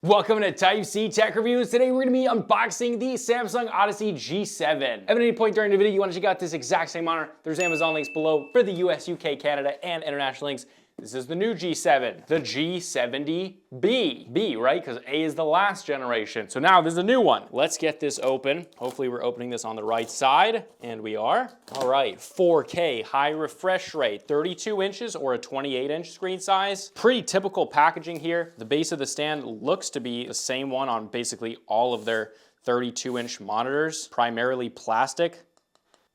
Welcome to Type C Tech Reviews. Today we're going to be unboxing the Samsung Odyssey G7. If at any point during the video you want to check out this exact same monitor, there's Amazon links below for the US, UK, Canada, and international links. This is the new G7, the G70B. B, right? Because A is the last generation. So now this is a new one. Let's get this open. Hopefully we're opening this on the right side, and we are. All right, 4K, high refresh rate, 32 inches or a 28-inch screen size. Pretty typical packaging here. The base of the stand looks to be the same one on basically all of their 32-inch monitors, primarily plastic.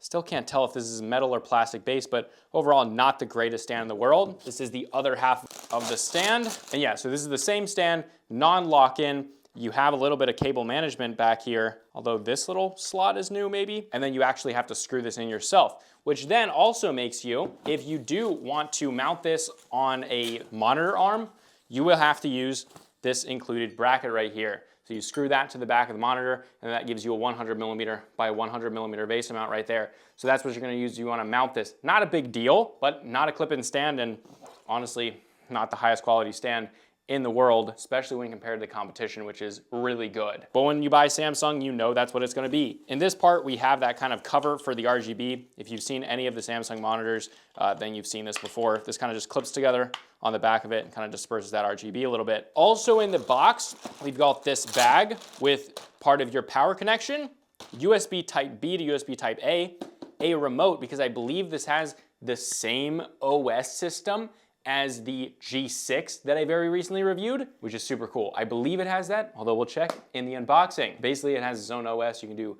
Still can't tell if this is metal or plastic base, but overall not the greatest stand in the world. This is the other half of the stand. And yeah, so this is the same stand, non-lock-in. You have a little bit of cable management back here, although this little slot is new maybe. And then you actually have to screw this in yourself, which then also makes you, if you do want to mount this on a monitor arm, you will have to use this included bracket right here. So you screw that to the back of the monitor, and that gives you a 100mm by 100mm base mount right there. So that's what you're gonna use. You wanna mount this. Not a big deal, but not a clip-in stand, and honestly, not the highest quality stand in the world, especially when compared to the competition, which is really good. But when you buy Samsung, you know that's what it's gonna be. In this part, we have that kind of cover for the RGB. If you've seen any of the Samsung monitors, then you've seen this before. This kind of just clips together on the back of it and kind of disperses that RGB a little bit. Also in the box, we've got this bag with part of your power connection, USB Type B to USB Type A remote, because I believe this has the same OS system as the G6 that I very recently reviewed, which is super cool. I believe it has that, although we'll check in the unboxing. Basically, it has its own OS. You can do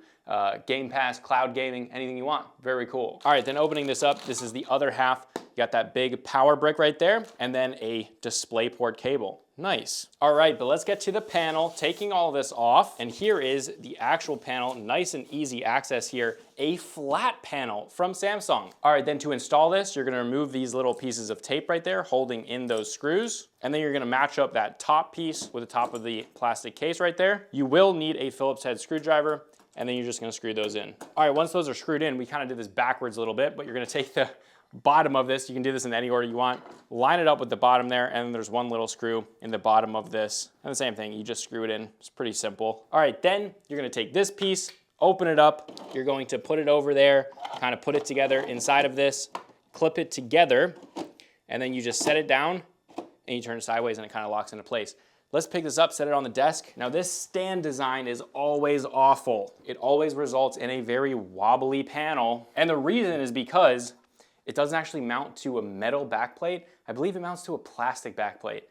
Game Pass, cloud gaming, anything you want. Very cool. All right, then opening this up, this is the other half. You got that big power brick right there, and then a DisplayPort cable. Nice. All right, but let's get to the panel, taking all this off, and here is the actual panel, nice and easy access here, a flat panel from Samsung. All right, then to install this, you're gonna remove these little pieces of tape right there, holding in those screws, and then you're gonna match up that top piece with the top of the plastic case right there. You will need a Phillips head screwdriver, and then you're just gonna screw those in. All right, once those are screwed in, we kind of did this backwards a little bit, but you're gonna take the bottom of this, you can do this in any order you want, line it up with the bottom there, and then there's one little screw in the bottom of this, and the same thing, you just screw it in. It's pretty simple. All right, then you're gonna take this piece, open it up, you're going to put it over there, kind of put it together inside of this, clip it together, and then you just set it down, and you turn it sideways, and it kind of locks into place. Let's pick this up, set it on the desk. Now this stand design is always awful. It always results in a very wobbly panel, and the reason is because it doesn't actually mount to a metal backplate. I believe it mounts to a plastic backplate.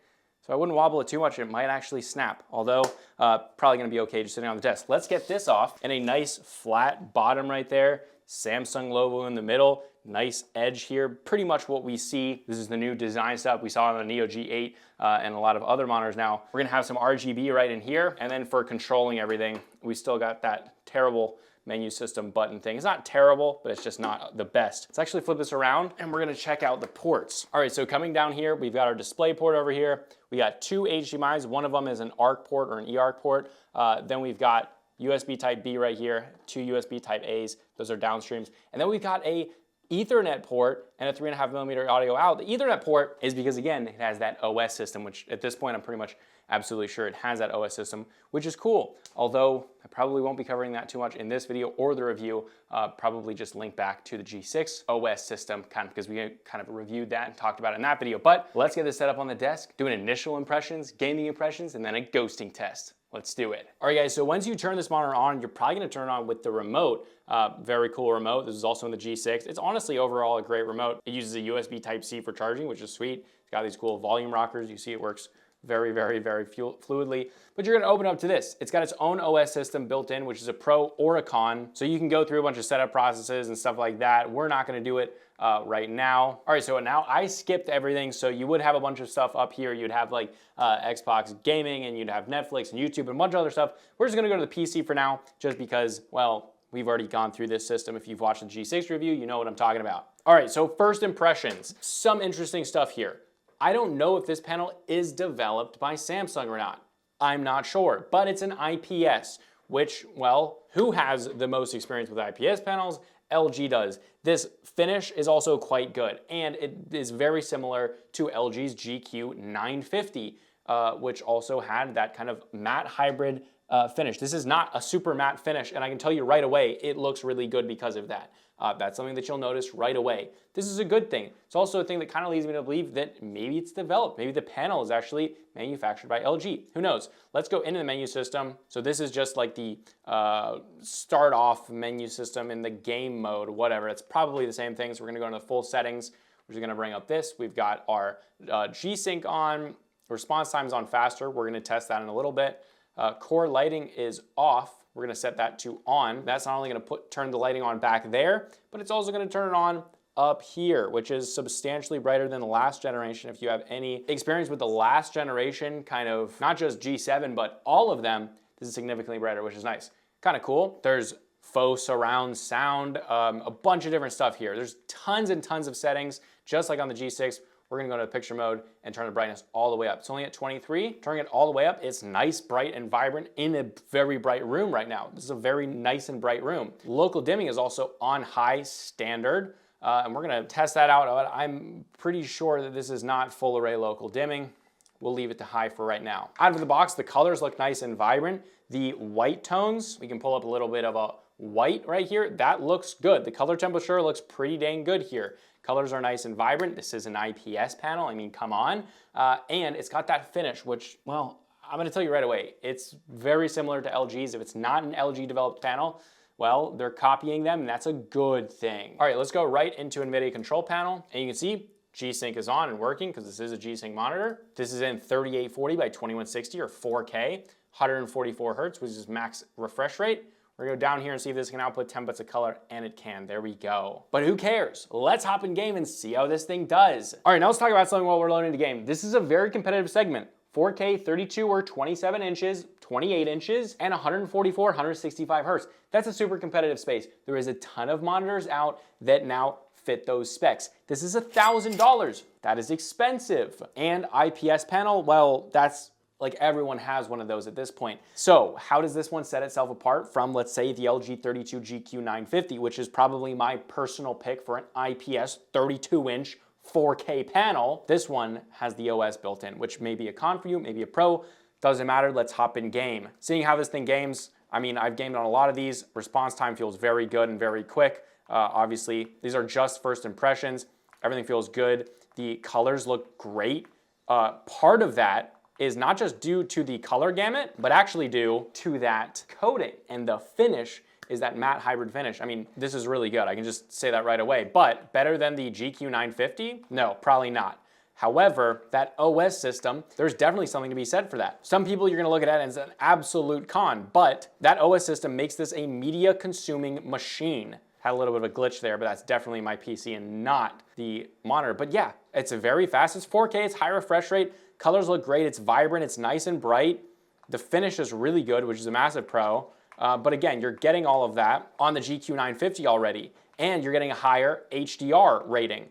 So I wouldn't wobble it too much, it might actually snap, although probably gonna be okay just sitting on the desk. Let's get this off, and a nice flat bottom right there, Samsung logo in the middle, nice edge here, pretty much what we see. This is the new design stuff we saw on the Neo G8 and a lot of other monitors now. We're gonna have some RGB right in here, and then for controlling everything, we still got that terrible menu system button thing. It's not terrible, but it's just not the best. Let's actually flip this around, and we're gonna check out the ports. All right, so coming down here, we've got our display port over here. We got two HDMIs. One of them is an ARC port or an eARC port. Then we've got USB Type B right here, two USB Type A's. Those are downstreams. And then we've got a Ethernet port and a 3.5mm audio out. The Ethernet port is because, again, it has that OS system, which at this point I'm pretty much absolutely sure it has that OS system, which is cool. Although I probably won't be covering that too much in this video or the review, probably just link back to the G6 OS system, kind of because we kind of reviewed that and talked about it in that video. But let's get this set up on the desk, doing initial impressions, gaming impressions, and then a ghosting test. Let's do it. All right, guys, so once you turn this monitor on, you're probably gonna turn it on with the remote. Very cool remote. This is also in the G6. It's honestly overall a great remote. It uses a USB Type-C for charging, which is sweet. It's got these cool volume rockers. You see it works very, very, very fluidly. But you're gonna open up to this. It's got its own OS system built in, which is a Pro or a Con. So you can go through a bunch of setup processes and stuff like that. We're not gonna do it right now. All right, so now I skipped everything. So you would have a bunch of stuff up here. You'd have like Xbox gaming, and you'd have Netflix and YouTube and a bunch of other stuff. We're just gonna go to the PC for now, just because, well, we've already gone through this system. If you've watched the G6 review, you know what I'm talking about. All right, so first impressions. Some interesting stuff here. I don't know if this panel is developed by Samsung or not. I'm not sure, but it's an IPS, which, well, who has the most experience with IPS panels? LG does. This finish is also quite good, and it is very similar to LG's GQ950. which also had that kind of matte hybrid finish. This is not a super matte finish, and I can tell you right away, it looks really good because of that. That's something that you'll notice right away. This is a good thing. It's also a thing that kind of leads me to believe that maybe it's developed. Maybe the panel is actually manufactured by LG. Who knows? Let's go into the menu system. So this is just like the start off menu system in the game mode, whatever. It's probably the same thing. So we're gonna go into the full settings. We're just gonna bring up this. We've got our G-Sync on, response time's on faster. We're gonna test that in a little bit. Core lighting is off. We're gonna set that to on. That's not only gonna turn the lighting on back there, but it's also gonna turn it on up here, which is substantially brighter than the last generation. If you have any experience with the last generation, kind of not just G7, but all of them, this is significantly brighter, which is nice. Kind of cool. There's faux surround sound, a bunch of different stuff here. There's tons and tons of settings, just like on the G6. We're gonna go to picture mode and turn the brightness all the way up. It's only at 23. Turning it all the way up, it's nice, bright, and vibrant in a very bright room right now. This is a very nice and bright room. Local dimming is also on high standard, and we're gonna test that out. I'm pretty sure that this is not full array local dimming. We'll leave it to high for right now. Out of the box, the colors look nice and vibrant. The white tones, we can pull up a little bit of a white right here. That looks good. The color temperature looks pretty dang good here. Colors are nice and vibrant. This is an IPS panel. I mean, come on. And it's got that finish, which, well, I'm gonna tell you right away, it's very similar to LG's. If it's not an LG developed panel, well, they're copying them, and that's a good thing. All right, let's go right into NVIDIA control panel. And you can see G-Sync is on and working because this is a G-Sync monitor. This is in 3840 by 2160 or 4K, 144 hertz, which is max refresh rate. We're gonna go down here and see if this can output 10 bits of color, and it can. There we go. But who cares? Let's hop in game and see how this thing does. All right, now let's talk about something while we're loading the game. This is a very competitive segment. 4K, 32 or 27 inches, 28 inches, and 144, 165 hertz. That's a super competitive space. There is a ton of monitors out that now fit those specs. This is $1,000. That is expensive. And IPS panel, well, that's like everyone has one of those at this point. So how does this one set itself apart from, let's say, the LG 32 GQ950, which is probably my personal pick for an IPS 32-inch 4K panel? This one has the OS built in, which may be a con for you, maybe a pro. Doesn't matter, let's hop in game. Seeing how this thing games, I mean, I've gamed on a lot of these. Response time feels very good and very quick. Obviously, these are just first impressions. Everything feels good. The colors look great. Part of that is not just due to the color gamut, but actually due to that coating. And the finish is that matte hybrid finish. I mean, this is really good. I can just say that right away. But better than the GQ950? No, probably not. However, that OS system, there's definitely something to be said for that. Some people you're gonna look at it as an absolute con, but that OS system makes this a media consuming machine. Had a little bit of a glitch there, but that's definitely my PC and not the monitor. But yeah, it's a very fast, it's 4K, it's high refresh rate, colors look great, it's vibrant, it's nice and bright. The finish is really good, which is a massive pro. But again, you're getting all of that on the GQ950 already, and you're getting a higher HDR rating,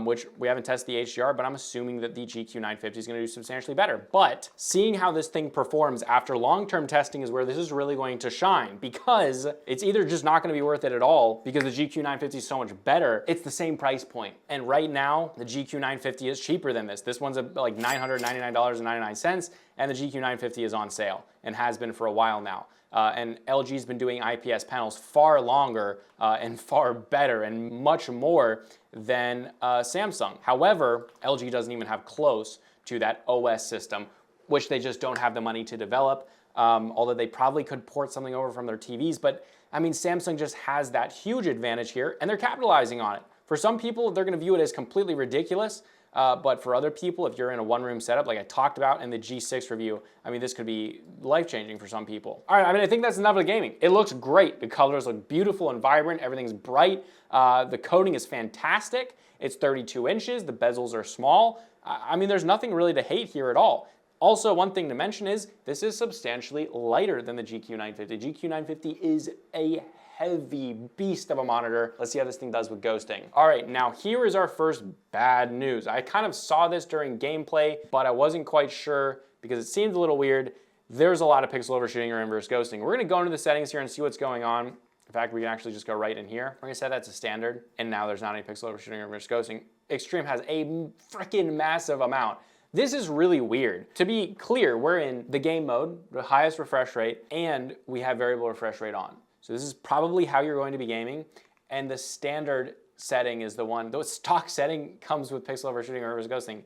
which we haven't tested the HDR, but I'm assuming that the GQ950 is gonna do substantially better. But seeing how this thing performs after long-term testing is where this is really going to shine, because it's either just not gonna be worth it at all because the GQ950 is so much better. It's the same price point. And right now, the GQ950 is cheaper than this. This one's like $999.99, and the GQ950 is on sale and has been for a while now. And LG's been doing IPS panels far longer and far better and much more than Samsung. However, LG doesn't even have close to that OS system, which they just don't have the money to develop, although they probably could port something over from their TVs. But I mean, Samsung just has that huge advantage here, and they're capitalizing on it. For some people, they're gonna view it as completely ridiculous. But for other people, if you're in a one-room setup, like I talked about in the G6 review, I mean, this could be life-changing for some people. All right, I mean, I think that's enough of the gaming. It looks great. The colors look beautiful and vibrant. Everything's bright. The coating is fantastic. It's 32 inches. The bezels are small. I mean, there's nothing really to hate here at all. Also, one thing to mention is this is substantially lighter than the GQ950. GQ950 is a heavy beast of a monitor. Let's see how this thing does with ghosting. All right, now here is our first bad news. I kind of saw this during gameplay, but I wasn't quite sure because it seemed a little weird. There's a lot of pixel overshooting or inverse ghosting. We're gonna go into the settings here and see what's going on. In fact, we can actually just go right in here. We're gonna set that to standard, and now there's not any pixel overshooting or inverse ghosting. Extreme has a freaking massive amount. This is really weird. To be clear, we're in the game mode, the highest refresh rate, and we have variable refresh rate on. So this is probably how you're going to be gaming, and the standard setting is the one, the stock setting comes with pixel overshooting or reverse ghosting.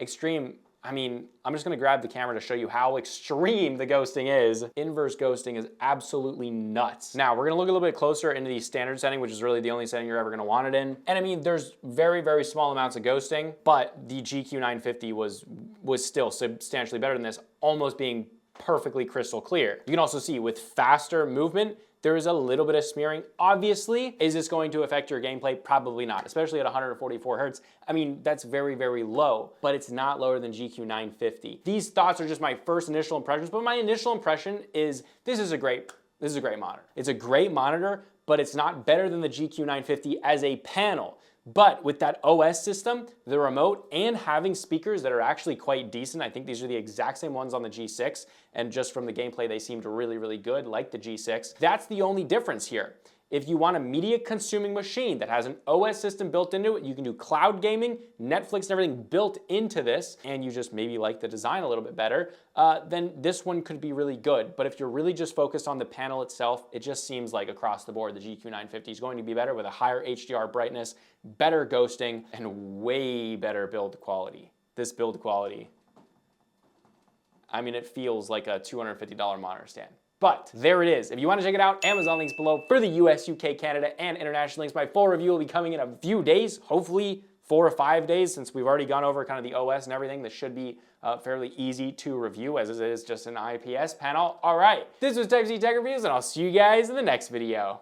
Extreme, I mean, I'm just gonna grab the camera to show you how extreme the ghosting is. Inverse ghosting is absolutely nuts. Now, we're gonna look a little bit closer into the standard setting, which is really the only setting you're ever gonna want it in. And I mean, there's very, very small amounts of ghosting, but the GQ950 was still substantially better than this, almost being perfectly crystal clear. You can also see with faster movement, there is a little bit of smearing. Obviously, is this going to affect your gameplay? Probably not, especially at 144 hertz. I mean, that's very, very low, but it's not lower than GQ950. These thoughts are just my first initial impressions, but my initial impression is this is a great monitor. It's a great monitor, but it's not better than the GQ950 as a panel. But with that OS system, the remote, and having speakers that are actually quite decent, I think these are the exact same ones on the G6, and just from the gameplay, they seemed really, really good, like the G6. That's the only difference here. If you want a media consuming machine that has an OS system built into it, you can do cloud gaming, Netflix and everything built into this, and you just maybe like the design a little bit better, then this one could be really good. But if you're really just focused on the panel itself, it just seems like across the board, the GQ950 is going to be better with a higher HDR brightness, better ghosting, and way better build quality. This build quality, I mean, it feels like a $250 monitor stand. But there it is. If you want to check it out, Amazon links below for the US, UK, Canada, and international links. My full review will be coming in a few days, hopefully 4 or 5 days, since we've already gone over kind of the OS and everything. This should be fairly easy to review as it is just an IPS panel. All right, this was Type-C Tech Reviews, and I'll see you guys in the next video.